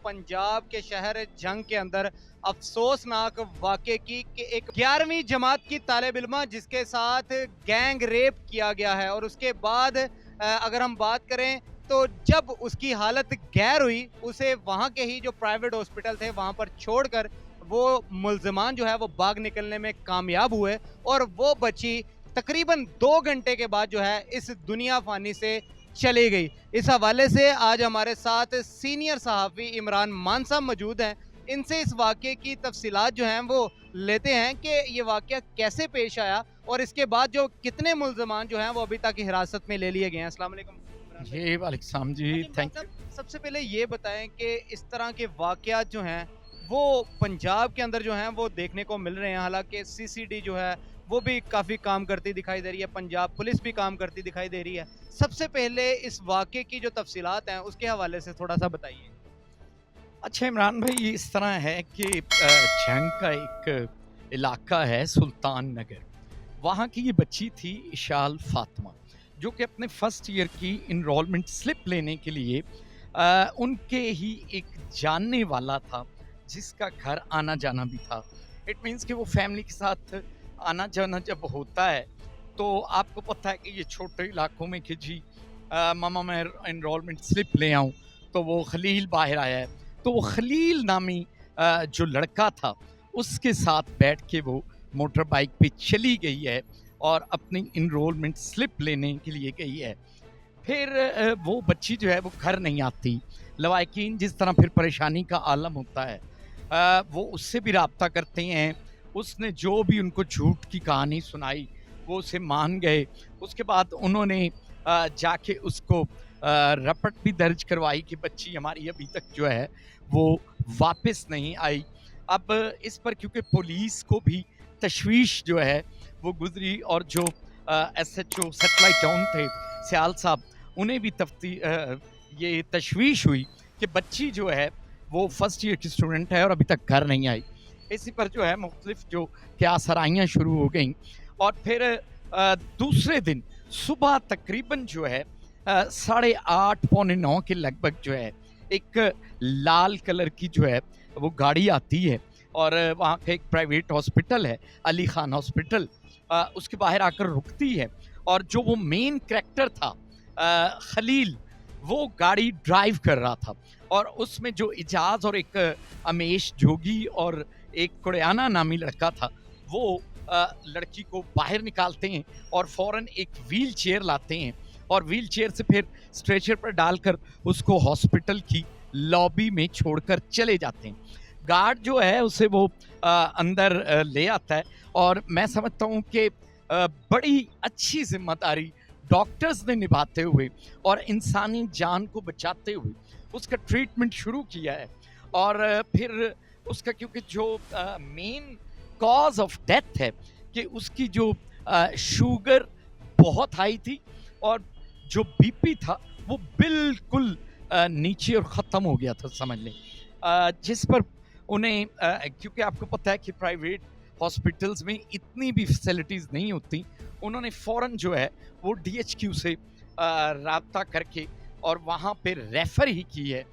पंजाब के शहर जंग के अंदर अफसोसनाक वाक़े की कि एक 11वीं जमात की तालिब इल्मा जिसके साथ गैंग रेप किया गया है और उसके बाद अगर हम बात करें तो जब उसकी हालत गैर हुई उसे वहाँ के ही जो प्राइवेट हॉस्पिटल थे वहाँ पर छोड़कर वो मुल्ज़िमान जो है वो भाग निकलने में कामयाब हुए और वो बच्ची तकरीबन 2 घंटे के बाद जो है इस दुनिया फ़ानी से चली गई। इस हवाले से आज हमारे साथ सीनियर सहाफ़ी इमरान मान साहब मौजूद हैं। इनसे इस वाक़े की तफसीलात जो हैं वो लेते हैं कि ये वाक़या कैसे पेश आया और इसके बाद जो कितने मुल्ज़िमान जो हैं वो अभी तक हिरासत में ले लिए गए हैं। अस्सलाम वालेकुम। जी वालेकुम सलाम जी, थैंक यू। सबसे पहले ये बताएं कि इस तरह के वाक़यात जो हैं वो पंजाब के अंदर जो हैं वो देखने को मिल रहे हैं। हालांकि सीसीडी जो है वो भी काफ़ी काम करती दिखाई दे रही है, पंजाब पुलिस भी काम करती दिखाई दे रही है। सबसे पहले इस वाक़े की जो तफसीलात हैं उसके हवाले से थोड़ा सा बताइए। अच्छा इमरान भाई, ये इस तरह है कि झंग का एक इलाका है सुल्तान नगर, वहाँ की ये बच्ची थी इशाल फातिमा, जो कि अपने फर्स्ट ईयर की इनरोलमेंट स्लिप लेने के लिए उनके ही एक जानने वाला था जिसका घर आना जाना भी था। इट मीन्स कि वो फैमिली के साथ आना जाना जब होता है तो आपको पता है कि ये छोटे इलाकों में कि जी मामा मैं इनरोलमेंट स्लिप ले आऊँ, तो वो खलील बाहर आया है, तो वो खलील नामी जो लड़का था उसके साथ बैठ के वो मोटर बाइक पे चली गई है और अपनी इनरोलमेंट स्लिप लेने के लिए गई है। फिर वो बच्ची जो है वो घर नहीं आती। लवाकिन जिस तरह फिर परेशानी का आलम होता है वो उससे भी रब्ता करते हैं। उसने जो भी उनको झूठ की कहानी सुनाई वो उसे मान गए। उसके बाद उन्होंने जाके उसको रपट भी दर्ज करवाई कि बच्ची हमारी अभी तक जो है वो वापस नहीं आई। अब इस पर क्योंकि पुलिस को भी तशवीश जो है वो गुजरी और जो SHO सेटेलाइट टाउन थे सियाल साहब, उन्हें भी ये तशवीश हुई कि बच्ची जो है वो फर्स्ट ईयर की स्टूडेंट है और अभी तक घर नहीं आई। इसी पर जो है मुख्तलिफ जो क्या सराइयाँ शुरू हो गई और फिर दूसरे दिन सुबह तकरीबन जो है 8:30 पौने 9 के लगभग जो है एक लाल कलर की जो है वो गाड़ी आती है और वहाँ का एक प्राइवेट हॉस्पिटल है अली खान हॉस्पिटल, उसके बाहर आकर रुकती है और जो वो मेन कैरेक्टर था खलील, वो गाड़ी ड्राइव कर रहा था और उसमें जो इजाज़ और एक अमेश जोगी और एक कुड़ियाना नामी लड़का था वो लड़की को बाहर निकालते हैं और फ़ौरन एक व्हील चेयर लाते हैं और व्हील चेयर से फिर स्ट्रेचर पर डालकर उसको हॉस्पिटल की लॉबी में छोड़कर चले जाते हैं। गार्ड जो है उसे वो अंदर ले आता है और मैं समझता हूँ कि बड़ी अच्छी जिम्मेदारी डॉक्टर्स ने निभाते हुए और इंसानी जान को बचाते हुए उसका ट्रीटमेंट शुरू किया है। और फिर उसका क्योंकि जो मेन कॉज ऑफ डेथ है कि उसकी जो शुगर बहुत हाई थी और जो बीपी था वो बिल्कुल नीचे और ख़त्म हो गया था समझ लें, जिस पर उन्हें क्योंकि आपको पता है कि प्राइवेट हॉस्पिटल्स में इतनी भी फैसिलिटीज़ नहीं होती, उन्होंने फ़ौरन जो है वो DHQ से राब्ता करके और वहाँ पे रेफ़र ही की है।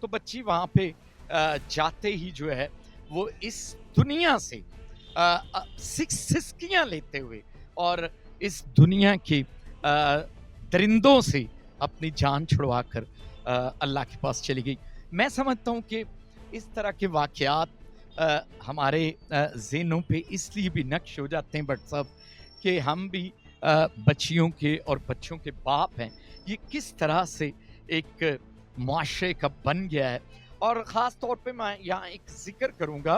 तो बच्ची वहाँ पे जाते ही जो है वो इस दुनिया से सिसकियाँ लेते हुए और इस दुनिया के दरिंदों से अपनी जान छुड़वा कर अल्लाह के पास चली गई। मैं समझता हूँ कि इस तरह के वाक़यात हमारे ज़हनों पे इसलिए भी नक्श हो जाते हैं बट साहब कि हम भी बच्चियों के और बच्चों के बाप हैं। ये किस तरह से एक मुआशरे का बन गया है और ख़ास तौर पे मैं यहाँ एक जिक्र करूँगा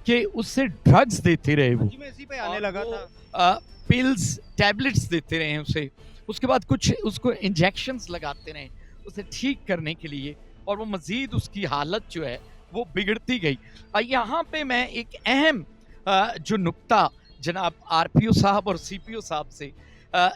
कि उससे ड्रग्स देते रहे वो, मैं इसी पे आने लगा था, पिल्स टैबलेट्स देते रहे उसे, उसके बाद कुछ उसको इंजेक्शंस लगाते रहे उसे ठीक करने के लिए और वो मज़ीद उसकी हालत जो है वो बिगड़ती गई। यहाँ पे मैं एक अहम जो नुक्ता जनाब RPO साहब और CPO साहब से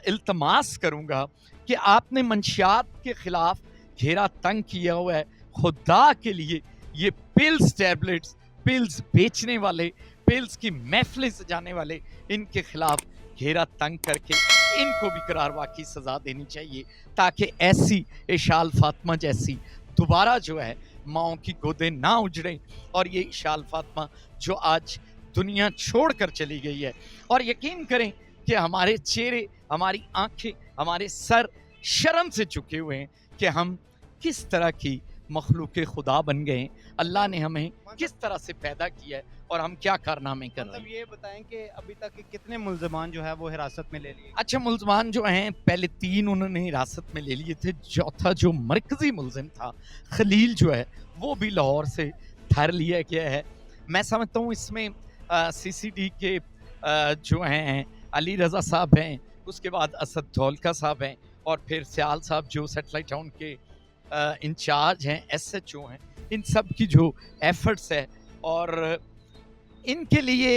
इल्तमास करूँगा कि आपने मंशियात के ख़िलाफ़ घेरा तंग किया हुआ है। खुदा के लिए ये पिल्स टैबलेट्स, पिल्स बेचने वाले, पिल्स की महफिलें सजाने वाले, इनके ख़िलाफ़ घेरा तंग करके इनको भी करारवा की सज़ा देनी चाहिए ताकि ऐसी इशाल फातिमा जैसी दोबारा जो है माओं की गोदें ना उजड़ें, और ये इशाल फातिमा जो आज दुनिया छोड़ कर चली गई है। और यकीन करें कि हमारे चेहरे, हमारी आंखें, हमारे सर शर्म से झुके हुए हैं कि हम किस तरह की मखलूक खुदा बन गए हैं, अल्लाह ने हमें किस तरह से पैदा किया है और हम क्या कारनामे कर रहे मतलब हैं। ये बताएं कि अभी तक कितने मुल्ज़मान जो है वो हिरासत में ले लिए? अच्छा, मुल्ज़मान जो हैं पहले 3 उन्होंने हिरासत में ले लिए थे, चौथा जो मरकज़ी मुल्ज़िम था खलील जो है वो भी लाहौर से धर लिया गया है। मैं समझता हूँ इसमें सीसीडी के जो हैं अली रज़ा साहब हैं, उसके बाद असद धौलका साहब हैं, और फिर सियाल साहब जो सैटेलाइट टाउन के इंचार्ज हैं, एसएचओ हैं, इन सब की जो एफर्ट्स है, और इनके लिए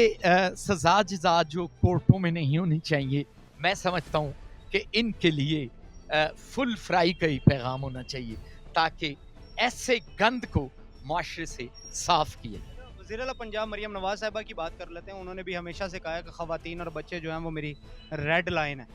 सज़ा जज़ा जो कोर्टों में नहीं होनी चाहिए, मैं समझता हूँ कि इनके लिए फुल फ्राई का ही पैगाम होना चाहिए ताकि ऐसे गंद को माशरे से साफ किया जाए। वज़ीर आला पंजाब मरियम नवाज़ साहिबा की बात कर लेते हैं। उन्होंने भी हमेशा से कहा है कि ख़वातीन और बच्चे जो हैं वो मेरी रेड लाइन है,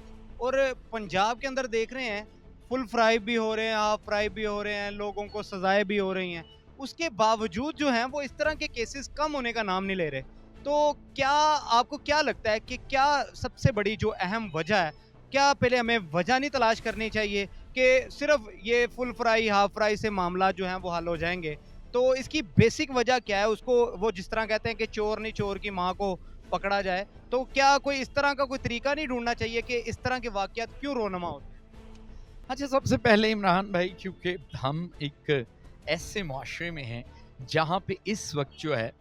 और पंजाब के अंदर देख रहे हैं फुल फ्राई भी हो रहे हैं, हाफ फ्राई भी हो रहे हैं, लोगों को सज़ाएं भी हो रही हैं, उसके बावजूद जो हैं वो इस तरह के केसेस कम होने का नाम नहीं ले रहे। तो क्या आपको क्या लगता है कि क्या सबसे बड़ी जो अहम वजह है, क्या पहले हमें वजह नहीं तलाश करनी चाहिए कि सिर्फ ये फुल फ्राई हाफ फ्राई से मामला जो हैं वो हल हो जाएंगे? तो इसकी बेसिक वजह क्या है? उसको वो जिस तरह कहते हैं कि चोर नहीं चोर की माँ को पकड़ा जाए, तो क्या कोई इस तरह का कोई तरीका नहीं ढूंढना चाहिए कि इस तरह के वाकयात क्यों रोनमा होते हैं? अच्छा, सबसे पहले इमरान भाई, क्योंकि हम एक ऐसे मुआशरे में हैं जहाँ पे इस वक्त जो है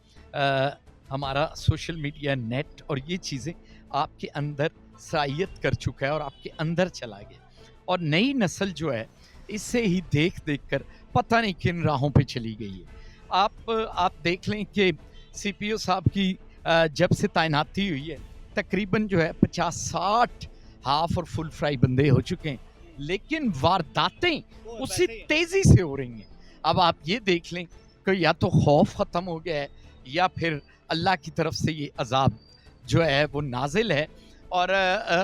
हमारा सोशल मीडिया, नेट और ये चीज़ें आपके अंदर सरायत कर चुका है और आपके अंदर चला गया, और नई नस्ल जो है इससे ही देख देख कर पता नहीं किन राहों पे चली गई है। आप देख लें कि सीपीओ साहब की जब से तैनाती हुई है तकरीबन जो है 50-60 हाफ और फुल फ्राई बंदे हो चुके हैं, लेकिन वारदातें उसी तेज़ी से हो रही हैं। अब आप ये देख लें कि या तो खौफ ख़त्म हो गया है या फिर अल्लाह की तरफ से ये अजाब जो है वो नाजिल है। और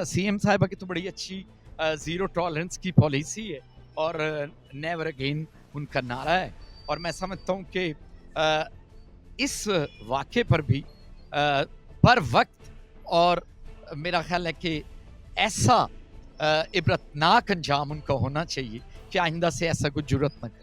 सीएम साहिबा की तो बड़ी अच्छी ज़ीरो टॉलरेंस की पॉलिसी है और नेवर अगेन उनका नारा है, और मैं समझता हूँ कि इस वाक़े पर भी बर वक्त, और मेरा ख्याल है कि ऐसा इबरतनाक अंजाम उनका होना चाहिए कि आइंदा से ऐसा कुछ जुर्रत न करें।